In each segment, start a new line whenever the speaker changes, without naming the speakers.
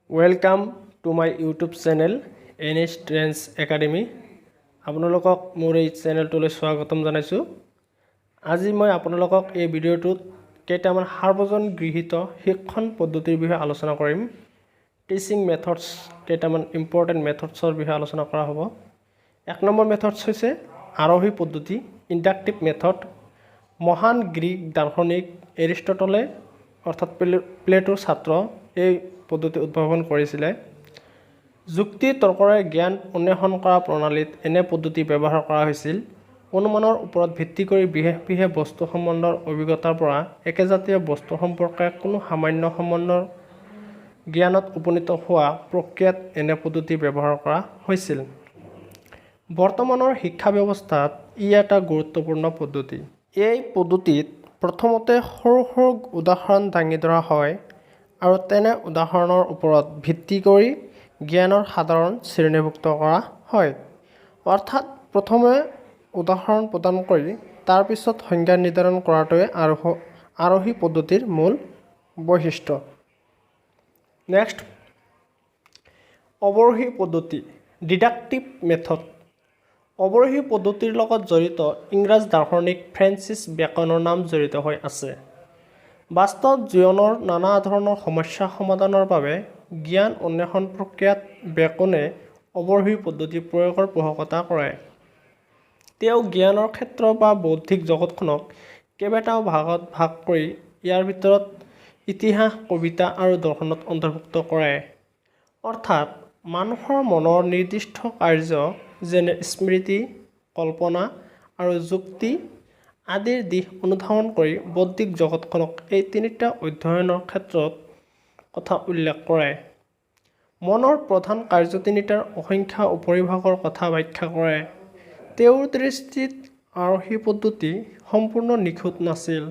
Welcome to my YouTube channel NS Trends Academy. আপোনালোকক মোৰ এই চেনেলটোলৈ স্বাগতম জনাইছো। আজি মই আপোনালোকক এই ভিডিঅ'টোত কেইটামান সাৰ্বজন গৃহীত শিক্ষণ পদ্ধতিৰ বিষয়ে আলোচনা কৰিম। টিচিং মেথডছ কেইটামান ইম্পৰ্টেন্ট মেথডছৰ বিষয়ে আলোচনা কৰা হ'ব। এক নম্বৰ মেথডছ হৈছে আৰোহী পদ্ধতি, ইন্ডাক্টিভ মেথড। মহান গ্ৰীক দাৰ্শনিক এৰিষ্টটলে অৰ্থাৎ প্লেটোৰ ছাত্ৰ এই পদ্ধতি উদ্ভাৱন কৰিছিলে। যুক্তি তৰ্কৰে জ্ঞান অন্বেষণ কৰা প্ৰণালীত এনে পদ্ধতি ব্যৱহাৰ কৰা হৈছিল। অনুমানৰ ওপৰত ভিত্তি কৰি বিশেষ বস্তু সম্বন্ধৰ অভিজ্ঞতাৰ পৰা একেজাতীয় বস্তু সম্পৰ্কে কোনো সামান্য সম্বন্ধৰ জ্ঞানত উপনীত হোৱা প্ৰক্ৰিয়াত এনে পদ্ধতি ব্যৱহাৰ কৰা হৈছিল। বৰ্তমানৰ শিক্ষা ব্যৱস্থাত ই এটা গুৰুত্বপূৰ্ণ পদ্ধতি। এই পদ্ধতিত প্ৰথমতে সৰু সৰু উদাহৰণ দাঙি ধৰা হয় আৰু তেনে উদাহৰণৰ ওপৰত ভিত্তি কৰি জ্ঞানৰ সাধাৰণ শ্ৰেণীভুক্ত কৰা হয়। অৰ্থাৎ প্ৰথমে উদাহৰণ প্ৰদান কৰি তাৰ পিছত সংজ্ঞা নিৰ্ধাৰণ কৰাটোৱে আৰোহী পদ্ধতিৰ মূল বৈশিষ্ট্য। নেক্সট, অৱৰোহী পদ্ধতি, ডিডাক্টিভ মেথড। অৱৰোহী পদ্ধতিৰ লগত জড়িত ইংৰাজ দাৰ্শনিক ফ্ৰেন্সিছ বেকনৰ নাম জড়িত হৈ আছে। বাস্তৱ জীৱনৰ নানা ধৰণৰ সমস্যা সমাধানৰ বাবে জ্ঞান অন্বেষণ প্ৰক্ৰিয়াত বেকনে অৱৰোহী পদ্ধতি প্ৰয়োগৰ পোষকতা কৰে। তেওঁ জ্ঞানৰ ক্ষেত্ৰ বা বৌদ্ধিক জগতখনক কেইবাটাও ভাগত ভাগ কৰি ইয়াৰ ভিতৰত ইতিহাস, কবিতা আৰু দৰ্শনত অন্তৰ্ভুক্ত কৰে। অৰ্থাৎ মানুহৰ মনৰ নিৰ্দিষ্ট কাৰ্য যেনে স্মৃতি, কল্পনা আৰু যুক্তি আদিৰ দিশ অনুধাৱন কৰি বৌদ্ধিক জগতখনক এই তিনিটা অধ্যয়নৰ ক্ষেত্ৰত কথা উল্লেখ কৰে। মনৰ প্ৰধান কাৰ্য তিনিটাৰ অসংখ্য উপৰিভাগৰ কথা ব্যাখ্যা কৰে। তেওঁৰ দৃষ্টিত আৰোহী পদ্ধতি সম্পূৰ্ণ নিখুঁত নাছিল।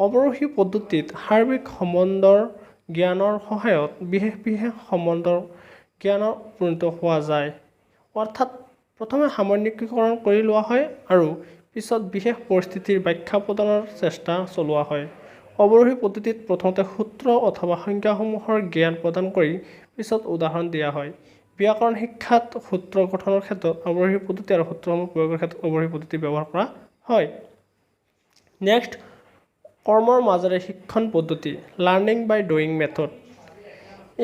অৱৰোহী পদ্ধতিত সাৰ্বিক সম্বন্ধৰ জ্ঞানৰ সহায়ত বিশেষ সম্বন্ধৰ জ্ঞানত উপনীত হোৱা যায়। অৰ্থাৎ প্ৰথমে সামান্যীকৰণ কৰি লোৱা হয় আৰু পিছত বিশেষ পৰিস্থিতিৰ ব্যাখ্যা প্ৰদানৰ চেষ্টা চলোৱা হয়। অৱৰোহী পদ্ধতিত প্ৰথমতে সূত্ৰ অথবা সংজ্ঞাসমূহৰ জ্ঞান প্ৰদান কৰি পিছত উদাহৰণ দিয়া হয়। ব্যাকৰণ শিক্ষাত সূত্ৰ গঠনৰ ক্ষেত্ৰত অৱৰোহী পদ্ধতি আৰু সূত্ৰসমূহ প্ৰয়োগৰ ক্ষেত্ৰত অৱৰোহী পদ্ধতি ব্যৱহাৰ কৰা হয়। নেক্সট, কৰ্মৰ মাজেৰে শিক্ষণ পদ্ধতি, লাৰ্ণিং বাই ডুইং মেথড।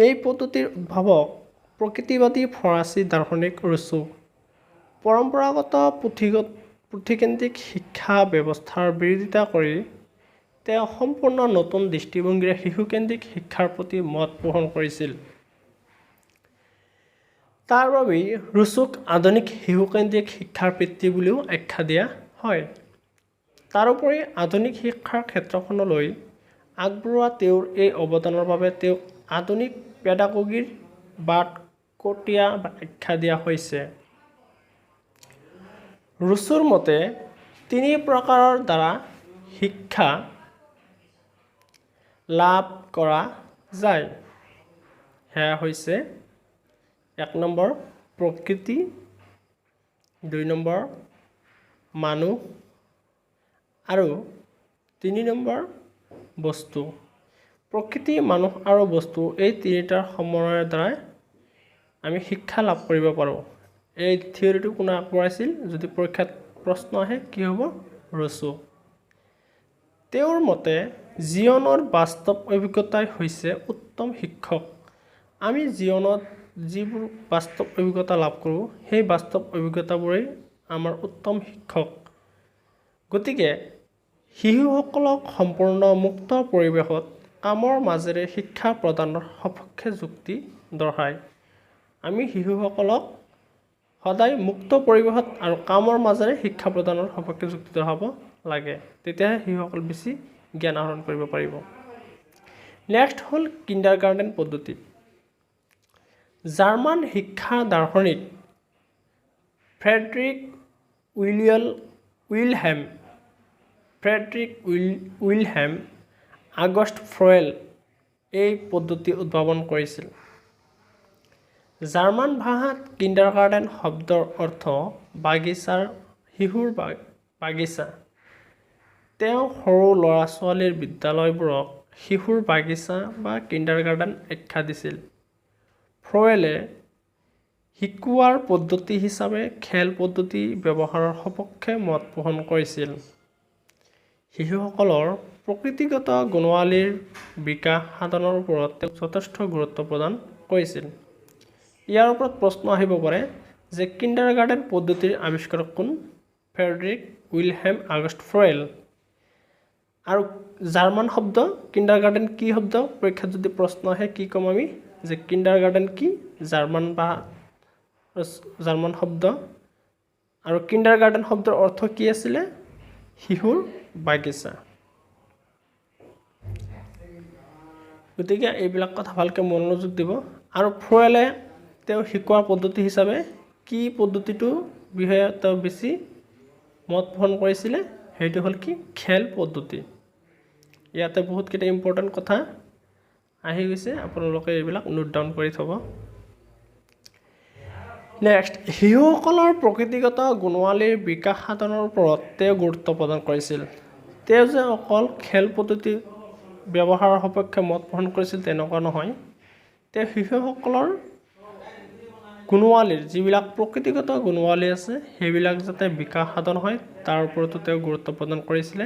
এই পদ্ধতিৰ উদ্ভাৱক প্ৰকৃতিবাদী ফৰাচী দাৰ্শনিক ৰুছো। পৰম্পৰাগত পুথিকেন্দ্ৰিক শিক্ষা ব্যৱস্থাৰ বিৰোধিতা কৰি তেওঁ সম্পূৰ্ণ নতুন দৃষ্টিভংগীৰে শিশুকেন্দ্ৰিক শিক্ষাৰ প্ৰতি মত পোষণ কৰিছিল। তাৰ বাবেই ৰুছোক আধুনিক শিশুকেন্দ্ৰিক শিক্ষাৰ পিতৃ বুলিও আখ্যা দিয়া হয়। তাৰোপৰি আধুনিক শিক্ষাৰ ক্ষেত্ৰখনলৈ আগবঢ়োৱা তেওঁৰ এই অৱদানৰ বাবে তেওঁক আধুনিক পেডাগোগীৰ বাটকটীয়া আখ্যা দিয়া হৈছে। ৰুছোৰ মতে তিনি প্ৰকাৰৰ দ্বাৰা শিক্ষা লাভ কৰা যায়। সেয়া হৈছে ১ নম্বৰ প্ৰকৃতি, ২ নম্বৰ মানুহ আৰু ৩ নম্বৰ বস্তু। প্ৰকৃতি, মানুহ আৰু বস্তু এই তিনিটাৰ সমন্বয়ৰ দ্বাৰাই আমি শিক্ষা লাভ কৰিব পাৰোঁ। এই থিয়ৰিটো কোনে আগবঢ়াইছিল? যদি পৰীক্ষাত প্ৰশ্ন আহে কি হ'ব? ৰুছো। তেওঁৰ মতে জীৱনৰ বাস্তৱ অভিজ্ঞতাই হৈছে উত্তম শিক্ষক। আমি জীৱনত যিবোৰ বাস্তৱ অভিজ্ঞতা লাভ কৰোঁ সেই বাস্তৱ অভিজ্ঞতাবোৰেই আমাৰ উত্তম শিক্ষক। গতিকে শিশুসকলক সম্পূৰ্ণ মুক্ত পৰিৱেশত কামৰ মাজেৰে শিক্ষা প্ৰদানৰ সপক্ষে যুক্তি দৰ্শায়। আমি শিশুসকলক সদায় মুক্ত পৰিৱেশত আৰু কামৰ মাজেৰে শিক্ষা প্ৰদানৰ সপক্ষে যুক্তি দৰ্শাব লাগে। তেতিয়াহে শিশুসকল বেছি জ্ঞান আহৰণ কৰিব পাৰিব। নেক্সট হ'ল কিণ্ডাৰগাৰ্টেন পদ্ধতি। জাৰ্মান শিক্ষা দাৰ্শনিক ফ্ৰেডৰিক উইলহেম আগষ্ট ফ্ৰয়েল এই পদ্ধতি উদ্ভাৱন কৰিছিল। জাৰ্মান ভাষাত কিণ্ডাৰগাৰ্টেন শব্দৰ অৰ্থ শিশুৰ বাগিচা। তেওঁ সৰু ল'ৰা-ছোৱালীৰ বিদ্যালয়বোৰক শিশুৰ বাগিচা বা কিণ্ডাৰগাৰ্টেন আখ্যা দিছিল। ফ্ৰয়েলে শিকোৱাৰ পদ্ধতি হিচাপে খেল পদ্ধতি ব্যৱহাৰৰ সপক্ষে মত পোষণ কৰিছিল। শিশুসকলৰ প্ৰকৃতিগত গুণাৱলীৰ বিকাশ সাধনৰ ওপৰত তেওঁ যথেষ্ট গুৰুত্ব প্ৰদান কৰিছিল। ইয়াৰ ওপৰত প্ৰশ্ন আহিব পাৰে যে কিণ্ডাৰগাৰ্টেন পদ্ধতিৰ আৱিষ্কাৰক কোন? Friedrich Wilhelm August Froebel. আৰু জাৰ্মান শব্দ কিণ্ডাৰগাৰ্টেন কি শব্দ? পৰীক্ষাত যদি প্ৰশ্ন আহে কি ক'ম আমি যে কিণ্ডাৰগাৰ্টেন কি? জাৰ্মান শব্দ। আৰু কিণ্ডাৰগাৰ্টেন শব্দৰ অৰ্থ কি আছিলে? শিশুৰ বাগিচা। গতিকে এইবিলাক কথা ভালকৈ মনোযোগ দিব। আৰু ফ্ৰয়েলে তেওঁ শিকোৱাৰ পদ্ধতি হিচাপে কি পদ্ধতিটো বিষয়ে তেওঁ বেছি মত পোষণ কৰিছিলে? সেইটো হ'ল কি? খেল পদ্ধতি। ইয়াতে বহুতকেইটা ইম্পৰ্টেণ্ট কথা আহি গৈছে, আপোনালোকে এইবিলাক নোট ডাউন কৰি থ'ব। নেক্সট, শিশুসকলৰ প্ৰকৃতিগত গুণাৱলীৰ বিকাশ সাধনৰ ওপৰত তেওঁ গুৰুত্ব প্ৰদান কৰিছিল। তেওঁ যে অকল খেল পদ্ধতি ব্যৱহাৰৰ সপক্ষে মত পোষণ কৰিছিল তেনেকুৱা নহয়, তেওঁ শিশুসকলৰ গুণাৱলীৰ যিবিলাক প্ৰকৃতিগত গুণাৱলী আছে সেইবিলাক যাতে বিকাশ সাধন হয় তাৰ ওপৰতো তেওঁ গুৰুত্ব প্ৰদান কৰিছিলে।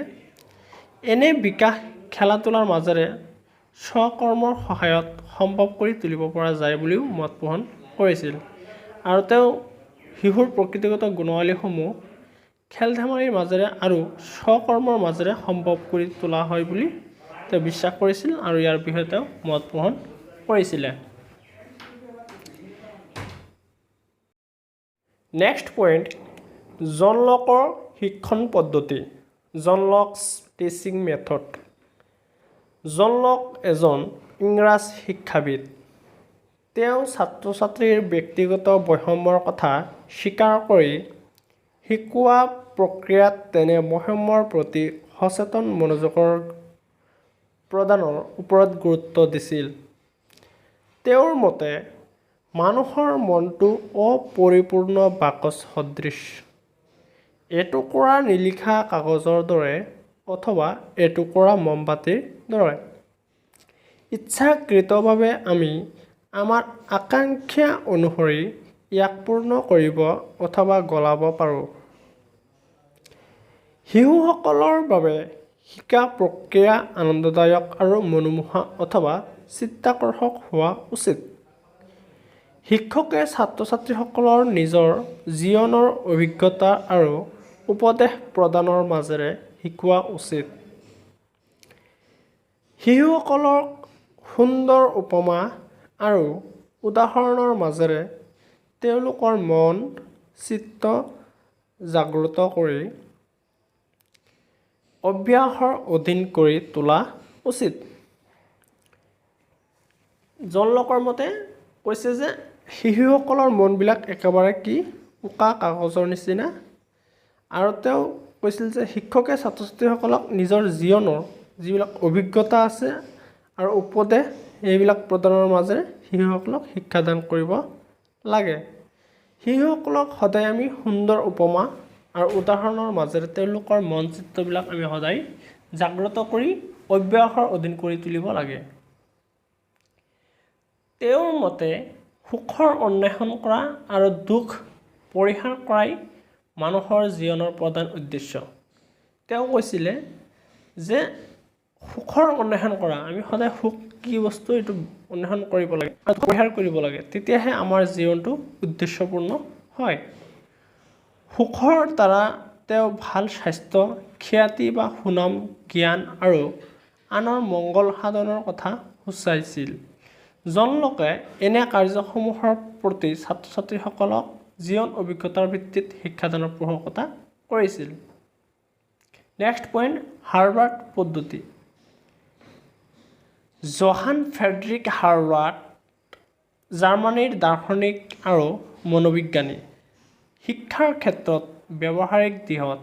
এনে বিকাশ খেলা ধূলাৰ মাজেৰে স্বকৰ্মৰ সহায়ত সম্ভৱ কৰি তুলিব পৰা যায় বুলিও মত পোষণ কৰিছিল। আৰু তেওঁ শিশুৰ প্ৰকৃতিগত গুণাৱলীসমূহ খেল ধেমালিৰ মাজেৰে আৰু স্বকৰ্মৰ মাজেৰে সম্ভৱ কৰি তোলা হয় বুলি তেওঁ বিশ্বাস কৰিছিল আৰু ইয়াৰ বিষয়ে তেওঁ মত পোষণ কৰিছিলে। নেক্সট পইণ্ট, জন লকৰ শিক্ষণ পদ্ধতি। জন লকছ টিচিং মেথড। জন লক এজন ইংৰাজ শিক্ষাবিদ। তেওঁ ছাত্ৰ ছাত্ৰীৰ ব্যক্তিগত বৈষম্যৰ কথা স্বীকাৰ কৰি শিকোৱা প্ৰক্ৰিয়াত তেনে বৈষম্যৰ প্ৰতি সচেতন মনোযোগৰ প্ৰদানৰ ওপৰত গুৰুত্ব দিছিল। তেওঁৰ মতে মানুহৰ মনটো অপৰিপূৰ্ণ বাকচ সদৃশ, এটুকুৰা নিলিখা কাগজৰ দৰে অথবা এটুকুৰা মমবাতিৰ দৰে। ইচ্ছাকৃতভাৱে আমি আমাৰ আকাংক্ষা অনুসৰি ইয়াক পূৰ্ণ কৰিব অথবা গলাব পাৰোঁ। শিশুসকলৰ বাবে শিকা প্ৰক্ৰিয়া আনন্দদায়ক আৰু মনোমোহা অথবা চিত্তাকৰ্ষক হোৱা উচিত। শিক্ষকে ছাত্ৰ ছাত্ৰীসকলৰ নিজৰ জীৱনৰ অভিজ্ঞতা আৰু উপদেশ প্ৰদানৰ মাজেৰে শিকোৱা উচিত। শিশুসকলক সুন্দৰ উপমা আৰু উদাহৰণৰ মাজেৰে তেওঁলোকৰ মন চিত্ত জাগ্ৰত কৰি অভ্যাসৰ অধীন কৰি তোলা উচিত। জন লকৰ মতে কৈছে যে শিশুসকলৰ মনবিলাক একেবাৰে কি? উকা কাগজৰ নিচিনা। আৰু তেওঁ কৈছিল যে শিক্ষকে ছাত্ৰ ছাত্ৰীসকলক নিজৰ জীৱনৰ যিবিলাক অভিজ্ঞতা আছে আৰু উপদেশ এইবিলাক প্ৰদানৰ মাজেৰে শিশুসকলক শিক্ষাদান কৰিব লাগে। শিশুসকলক সদায় আমি সুন্দৰ উপমা আৰু উদাহৰণৰ মাজেৰে তেওঁলোকৰ মন চিত্তবিলাক আমি সদায় জাগ্ৰত কৰি অভ্যাসৰ অধীন কৰি তুলিব লাগে। তেওঁৰ মতে সুখৰ অন্বেষণ কৰা আৰু দুখ পৰিহাৰ কৰাই মানুহৰ জীৱনৰ প্ৰধান উদ্দেশ্য। তেওঁ কৈছিলে যে সুখৰ অন্বেষণ কৰা, আমি সদায় সুখ কি বস্তু এইটো অন্বেষণ কৰিব লাগে আৰু পৰিহাৰ কৰিব লাগে, তেতিয়াহে আমাৰ জীৱনটো উদ্দেশ্যপূৰ্ণ হয়। সুখৰ দ্বাৰা তেওঁ ভাল স্বাস্থ্য, খ্যাতি বা সুনাম, জ্ঞান আৰু আনৰ মংগল সাধনৰ কথা সূচাইছিল। জন লকে এনে কাৰ্যসমূহৰ প্ৰতি ছাত্ৰ ছাত্ৰীসকলক জীৱন অভিজ্ঞতাৰ ভিত্তিত শিক্ষাদানৰ পোষকতা কৰিছিল। নেক্সট পইণ্ট, হাৰ্ভাৰ্ড পদ্ধতি। জহান ফ্ৰেডৰিক হাৰ্ভাৰ্ড জাৰ্মানীৰ দাৰ্শনিক আৰু মনোবিজ্ঞানী। শিক্ষাৰ ক্ষেত্ৰত ব্যৱহাৰিক দিশত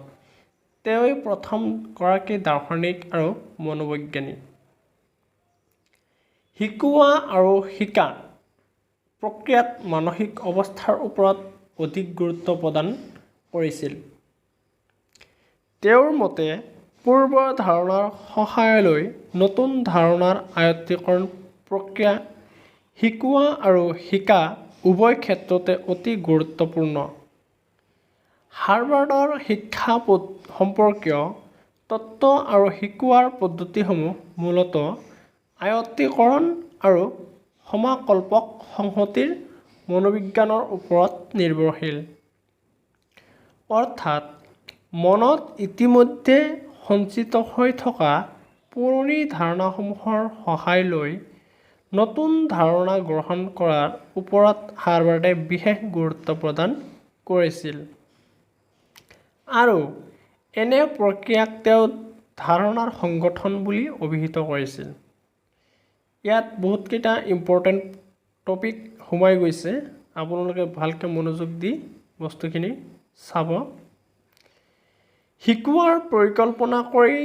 তেওঁই প্ৰথমগৰাকী দাৰ্শনিক আৰু মনোবিজ্ঞানী। শিকোৱা আৰু শিকা প্ৰক্ৰিয়াত মানসিক অৱস্থাৰ ওপৰত অধিক গুৰুত্ব প্ৰদান কৰিছিল। তেওঁৰ মতে পূৰ্বৰ ধাৰণাৰ সহায় লৈ নতুন ধাৰণাৰ আয়ত্তীকৰণ প্ৰক্ৰিয়া শিকোৱা আৰু শিকা উভয় ক্ষেত্ৰতে অতি গুৰুত্বপূৰ্ণ। হাৰ্ভাৰ্ডৰ শিক্ষা সম্পৰ্কীয় তত্ত্ব আৰু শিকোৱাৰ পদ্ধতিসমূহ মূলতঃ আয়ত্তীকৰণ আৰু সমাকল্পক সংহতিৰ মনোবিজ্ঞানৰ ওপৰত নিৰ্ভৰশীল। অৰ্থাৎ মনত ইতিমধ্যে সঞ্চিত হৈ থকা পুৰণি ধাৰণাসমূহৰ সহায় লৈ নতুন ধাৰণা গ্ৰহণ কৰাৰ ওপৰত হাৰ্ভাৰ্ডে বিশেষ গুৰুত্ব প্ৰদান কৰিছিল আৰু এনে প্ৰক্ৰিয়াক তেওঁ ধাৰণাৰ সংগঠন বুলি অভিহিত কৰিছিল। ইয়াত বহুতকেইটা ইম্পৰ্টেণ্ট টপিক সোমাই গৈছে, আপোনালোকে ভালকৈ মনোযোগ দি বস্তুখিনি চাব। শিকোৱাৰ পৰিকল্পনা কৰি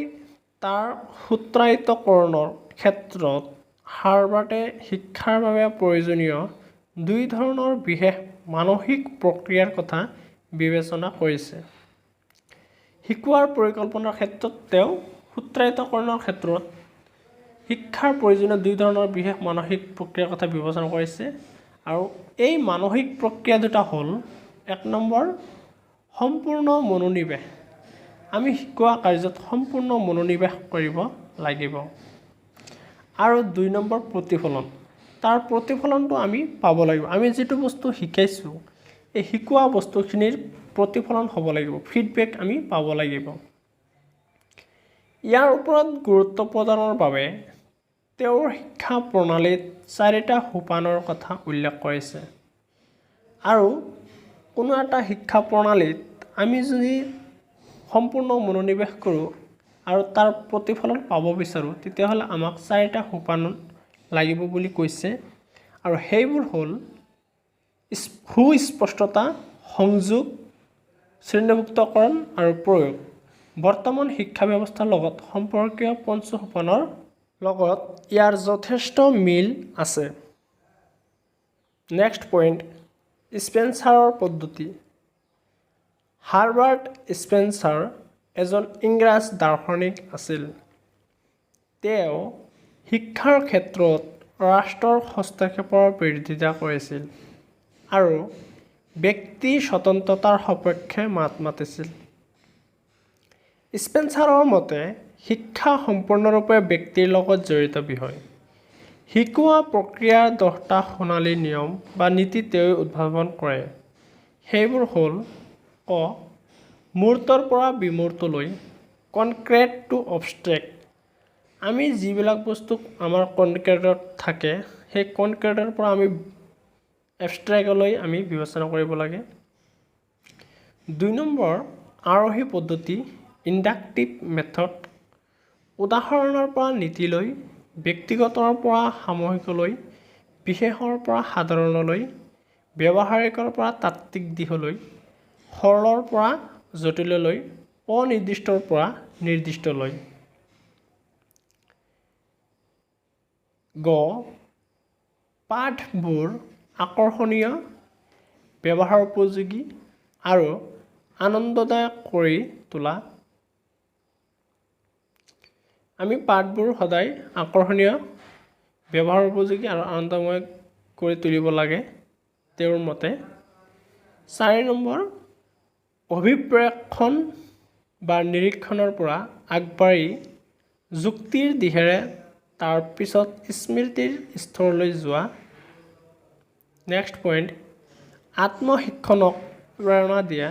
তাৰ সূত্ৰায়িতকৰণৰ ক্ষেত্ৰত হাৰ্ভাৰ্ডে শিক্ষাৰ বাবে প্ৰয়োজনীয় দুই ধৰণৰ বিশেষ মানসিক প্ৰক্ৰিয়াৰ কথা বিবেচনা কৰিছে। শিকোৱাৰ পৰিকল্পনাৰ ক্ষেত্ৰত তেওঁ সূত্ৰায়িতকৰণৰ ক্ষেত্ৰত শিক্ষাৰ প্ৰয়োজনীয় দুই ধৰণৰ বিশেষ মানসিক প্ৰক্ৰিয়াৰ কথা বিবেচনা কৰিছে আৰু এই মানসিক প্ৰক্ৰিয়া দুটা হ'ল, ১ নম্বৰ সম্পূৰ্ণ মনোনিৱেশ। আমি শিকোৱা কাৰ্যত সম্পূৰ্ণ মনোনিৱেশ কৰিব লাগিব আৰু ২ নম্বৰ প্ৰতিফলন। তাৰ প্ৰতিফলনটো আমি পাব লাগিব। আমি যিটো বস্তু শিকাইছোঁ এই শিকোৱা বস্তুখিনিৰ প্ৰতিফলন হ'ব লাগিব, ফিডবেক আমি পাব লাগিব। ইয়াৰ ওপৰত গুৰুত্ব প্ৰদানৰ বাবে তেওঁৰ শিক্ষা প্ৰণালীত ৪টা সোপানৰ কথা উল্লেখ কৰিছে আৰু কোনো এটা শিক্ষা প্ৰণালীত আমি যদি সম্পূৰ্ণ মনোনিৱেশ কৰোঁ আৰু তাৰ প্ৰতিফলন পাব বিচাৰোঁ তেতিয়াহ'লে আমাক ৪টা সোপান লাগিব বুলি কৈছে আৰু সেইবোৰ হ'ল সুস্পষ্টতা, সংযোগ, শ্ৰেণীভুক্তকৰণ আৰু প্ৰয়োগ। বৰ্তমান শিক্ষা ব্যৱস্থাৰ লগত সম্পৰ্কীয় পঞ্চ সোপানৰ লগত ইয়াৰ যথেষ্ট মিল আছে। নেক্সট পইণ্ট, স্পেন্সাৰৰ পদ্ধতি। হাৰ্বাৰ্ট স্পেন্সাৰ এজন ইংৰাজ দাৰ্শনিক আছিল। তেওঁ শিক্ষাৰ ক্ষেত্ৰত ৰাষ্ট্ৰৰ হস্তক্ষেপৰ বিৰোধিতা কৰিছিল আৰু ব্যক্তিৰ স্বতন্ত্ৰতাৰ সপক্ষে মাত মাতিছিল। স্পেন্সাৰৰ মতে শিক্ষা সম্পূৰ্ণৰূপে ব্যক্তিৰ লগত জড়িত বিষয়। শিকোৱা প্ৰক্ৰিয়াৰ 10টা সোণালী নিয়ম বা নীতি তেওঁ উদ্ভাৱন কৰে। সেইবোৰ হ'ল ক, মূৰ্তৰ পৰা বিমূৰ্তলৈ, কনক্ৰেট টু অবষ্ট্ৰেক্ট। আমি যিবিলাক বস্তু আমাৰ কনক্ৰেটত থাকে সেই কনক্ৰেটৰ পৰা আমি এবষ্ট্ৰেক্টলৈ আমি বিবেচনা কৰিব লাগে। ২ নম্বৰ, আৰোহী পদ্ধতি, ইণ্ডাক্টিভ মেথড। উদাহৰণৰ পৰা নীতিলৈ, ব্যক্তিগতৰ পৰা সামূহিকলৈ, বিশেষৰ পৰা সাধাৰণলৈ, ব্যৱহাৰিকৰ পৰা তাত্ত্বিক দিশলৈ, সৰলৰ পৰা জটিললৈ, অনিৰ্দিষ্টৰ পৰা নিৰ্দিষ্টলৈ। গ, পাঠবোৰ আকৰ্ষণীয়, ব্যৱহাৰ উপযোগী আৰু আনন্দদায়ক কৰি তোলা। আমি পাঠবোৰ সদায় আকৰ্ষণীয়, ব্যৱহাৰ উপযোগী আৰু আনন্দময় কৰি তুলিব লাগে তেওঁৰ মতে। ৪ নম্বৰ, অভিপ্ৰেক্ষণ বা নিৰীক্ষণৰ পৰা আগবাঢ়ি যুক্তিৰ দিশেৰে তাৰ পিছত স্মৃতিৰ স্তৰলৈ যোৱা। নেক্সট পইণ্ট, আত্মশিক্ষণক প্ৰেৰণা দিয়া।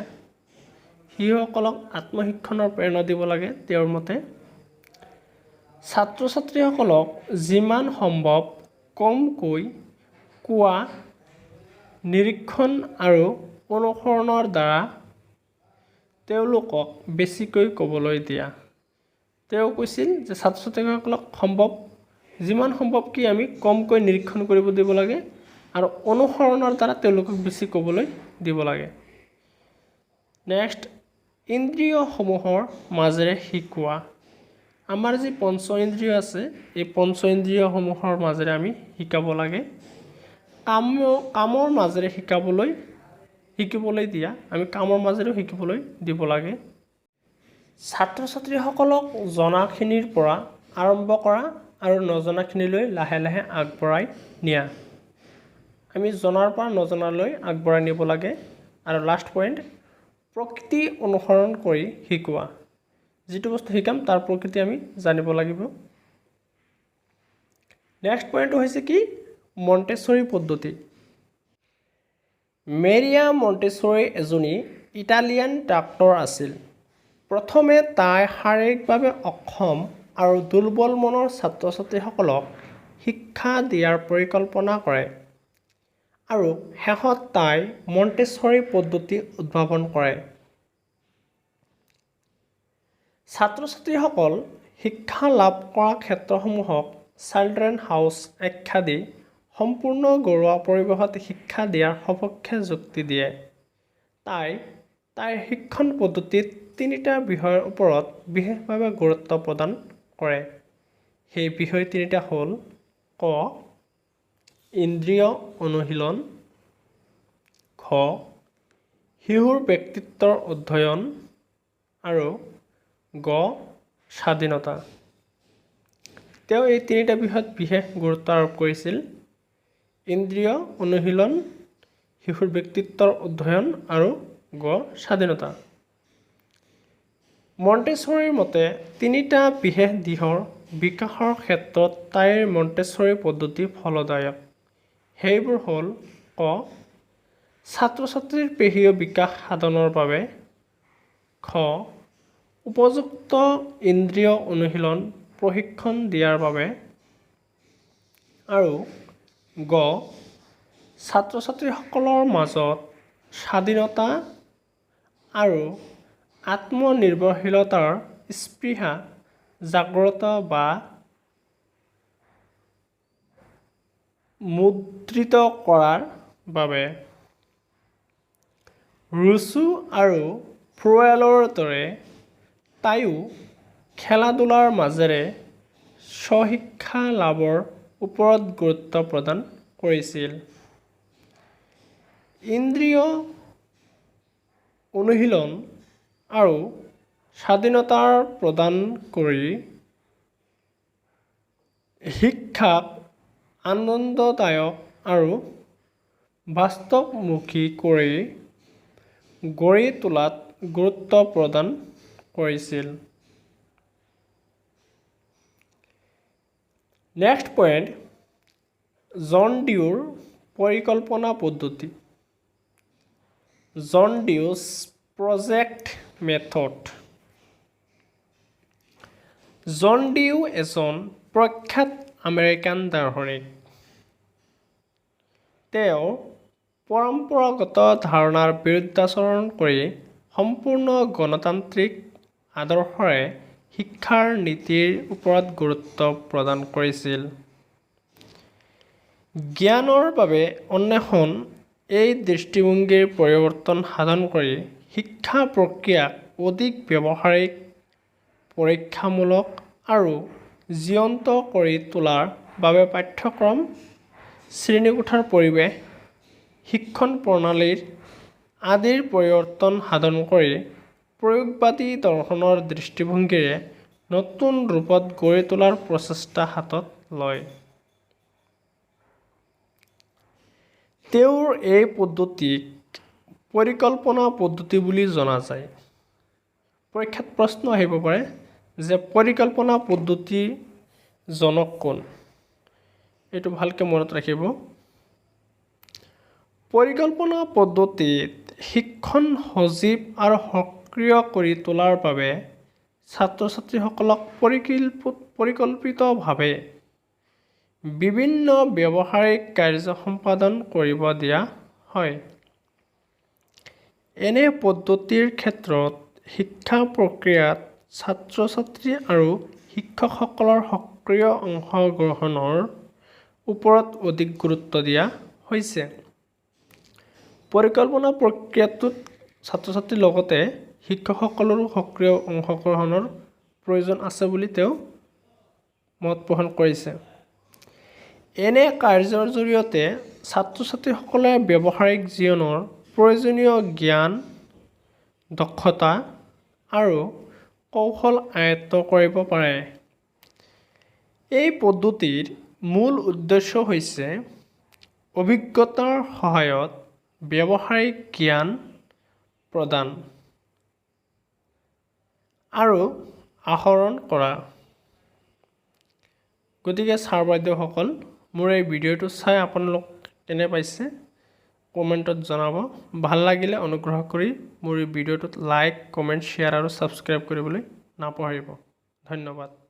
শিশুসকলক আত্মশিক্ষণৰ প্ৰেৰণা দিব লাগে তেওঁৰ মতে। ছাত্ৰ ছাত্ৰীসকলক যিমান সম্ভৱ কমকৈ কোৱা, নিৰীক্ষণ আৰু অনুসৰণৰ দ্বাৰা তেওঁলোকক বেছিকৈ ক'বলৈ দিয়া। তেওঁ কৈছিল যে ছাত্ৰ ছাত্ৰীসকলক যিমান সম্ভৱ কি আমি কমকৈ নিৰীক্ষণ কৰিব দিব লাগে আৰু অনুসৰণৰ দ্বাৰা তেওঁলোকক বেছি ক'বলৈ দিব লাগে। নেক্সট, ইন্দ্ৰিয়সমূহৰ মাজেৰে শিকোৱা। আমাৰ যি পঞ্চ ইন্দ্ৰিয় আছে এই পঞ্চ ইন্দ্ৰিয়সমূহৰ মাজেৰে আমি শিকাব লাগে। কামৰ মাজেৰে শিকিবলৈ দিয়া, আমি কামৰ মাজেৰেও শিকিবলৈ দিব লাগে। ছাত্ৰ ছাত্ৰীসকলক জনাখিনিৰ পৰা আৰম্ভ কৰা আৰু নজনাখিনিলৈ লাহে লাহে আগবঢ়াই নিয়া। আমি জনাৰ পৰা নজনালৈ আগবঢ়াই নিব লাগে। আৰু লাষ্ট পইণ্ট, প্ৰকৃতি অনুসৰণ কৰি শিকোৱা। যিটো বস্তু শিকাম তাৰ প্ৰকৃতি আমি জানিব লাগিব। নেক্সট পইণ্টটো হৈছে কি, মণ্টেছৰী পদ্ধতি। মেৰিয়া মণ্টেছৰী এজনী ইটালিয়ান ডাক্তৰ আছিল। প্ৰথমে তাই শাৰীৰিকভাৱে অক্ষম আৰু দুৰ্বল মনৰ ছাত্ৰ ছাত্ৰীসকলক শিক্ষা দিয়াৰ পৰিকল্পনা কৰে আৰু শেষত তাই মণ্টেছৰী পদ্ধতি উদ্ভাৱন কৰে। ছাত্ৰ ছাত্ৰীসকল শিক্ষা লাভ কৰা ক্ষেত্ৰসমূহক চিলড্ৰেন হাউচ আখ্যা দি সম্পূৰ্ণ ঘৰুৱা পৰিৱেশত শিক্ষা দিয়াৰ সপক্ষে যুক্তি দিয়ে। তাইৰ শিক্ষণ পদ্ধতিত 3টা বিষয়ৰ ওপৰত বিশেষভাৱে গুৰুত্ব প্ৰদান কৰে। সেই বিষয় 3টা হ'ল ক, ইন্দ্ৰিয় অনুশীলন, খ, শিশুৰ ব্যক্তিত্বৰ অধ্যয়ন আৰু গ, স্বাধীনতা। তেওঁ এই 3টা বিষয়ত বিশেষ গুৰুত্ব আৰোপ কৰিছিল। ইন্দ্ৰিয় অনুশীলন, শিশুৰ ব্যক্তিত্বৰ অধ্যয়ন আৰু গ, স্বাধীনতা। মণ্টেছৰীৰ মতে 3টা বিশেষ দিশৰ বিকাশৰ ক্ষেত্ৰত তাইৰ মণ্টেছৰী পদ্ধতি ফলদায়ক। সেইবোৰ হ'ল ক, ছাত্ৰ ছাত্ৰীৰ পেশীয় বিকাশ সাধনৰ বাবে, খ, উপযুক্ত ইন্দ্ৰিয় অনুশীলন প্ৰশিক্ষণ দিয়াৰ বাবে আৰু গ, ছাত্ৰ ছাত্ৰীসকলৰ মাজত স্বাধীনতা আৰু আত্মনিৰ্ভৰশীলতাৰ স্পৃহা জাগ্ৰত বা মুদ্ৰিত কৰাৰ বাবে। ৰুছো আৰু ফ্ৰুৱেলৰ দৰে তাইও খেলা-ধূলাৰ মাজেৰে স্ব-শিক্ষা লাভৰ ওপৰত গুৰুত্ব প্ৰদান কৰিছিল। ইন্দ্ৰিয় অনুশীলন আৰু স্বাধীনতা প্ৰদান কৰি শিক্ষাক আনন্দদায়ক আৰু বাস্তৱমুখী কৰি গঢ়ি তোলাত গুৰুত্ব প্ৰদান কৰিছিল। নেক্সট পইণ্ট, জন ডিউৰ পৰিকল্পনা পদ্ধতি। জন ডিউছ প্ৰজেক্ট মেথড। জন ডিউ এজন প্ৰখ্যাত আমেৰিকান দাৰ্শনিক। তেওঁ পৰম্পৰাগত ধাৰণাৰ বিৰুদ্ধাচৰণ কৰি সম্পূৰ্ণ গণতান্ত্ৰিক আদৰ্শৰে শিক্ষাৰ নীতিৰ ওপৰত গুৰুত্ব প্ৰদান কৰিছিল। জ্ঞানৰ বাবে অন্বেষণ এই দৃষ্টিভংগীৰ পৰিৱৰ্তন সাধন কৰি শিক্ষা প্ৰক্ৰিয়াক অধিক ব্যৱহাৰিক, পৰীক্ষামূলক আৰু জীৱন্ত কৰি তোলাৰ বাবে পাঠ্যক্ৰম, শ্ৰেণীকোঠাৰ পৰিৱেশ, শিক্ষণ প্ৰণালী আদিৰ পৰিৱৰ্তন সাধন কৰি প্ৰয়োগবাদী দৰ্শনৰ দৃষ্টিভংগীৰে নতুন ৰূপত গঢ়ি তোলাৰ প্ৰচেষ্টা হাতত লয়। তেওঁৰ এই পদ্ধতিক পৰিকল্পনা পদ্ধতি বুলি জনা যায়। পৰীক্ষাত প্ৰশ্ন আহিব পাৰে যে পৰিকল্পনা পদ্ধতিৰ জনক কোন? এইটো ভালকৈ মনত ৰাখিব। পৰিকল্পনা পদ্ধতিত শিক্ষণ সজীৱ আৰু সক্ৰিয় কৰি তোলাৰ বাবে ছাত্ৰ-ছাত্ৰীসকলক পৰিকল্পিতভাৱে বিভিন্ন ব্যৱহাৰিক কাৰ্য সম্পাদন কৰিব দিয়া হয়। এনে পদ্ধতিৰ ক্ষেত্ৰত শিক্ষা প্ৰক্ৰিয়াত ছাত্ৰ-ছাত্ৰী আৰু শিক্ষকসকলৰ সক্ৰিয় অংশগ্ৰহণৰ ওপৰত অধিক গুৰুত্ব দিয়া হৈছে। পৰিকল্পনা প্ৰক্ৰিয়াটোত ছাত্ৰ-ছাত্ৰীৰ লগতে শিক্ষকসকলৰো সক্ৰিয় অংশগ্ৰহণৰ প্ৰয়োজন আছে বুলি তেওঁ মত পোষণ কৰিছে। এনে কাৰ্যৰ জৰিয়তে ছাত্ৰ-ছাত্ৰীসকলে ব্যৱহাৰিক জীৱনৰ প্ৰয়োজনীয় জ্ঞান, দক্ষতা আৰু কৌশল আয়ত্ত কৰিব পাৰে। এই পদ্ধতিৰ মূল উদ্দেশ্য হৈছে অভিজ্ঞতাৰ সহায়ত ব্যৱহাৰিক জ্ঞান প্ৰদান আৰু আহৰণ কৰা। গতিকে ছাৰ বাইদেউসকল, মোৰ এই ভিডিঅ'টো চাই আপোনালোক কেনে পাইছে কমেণ্টত জনাব। ভাল লাগিলে অনুগ্ৰহ কৰি মোৰ এই ভিডিঅ'টোত লাইক, কমেণ্ট, শ্বেয়াৰ আৰু ছাবস্ক্ৰাইব কৰিবলৈ নাপাহৰিব। ধন্যবাদ।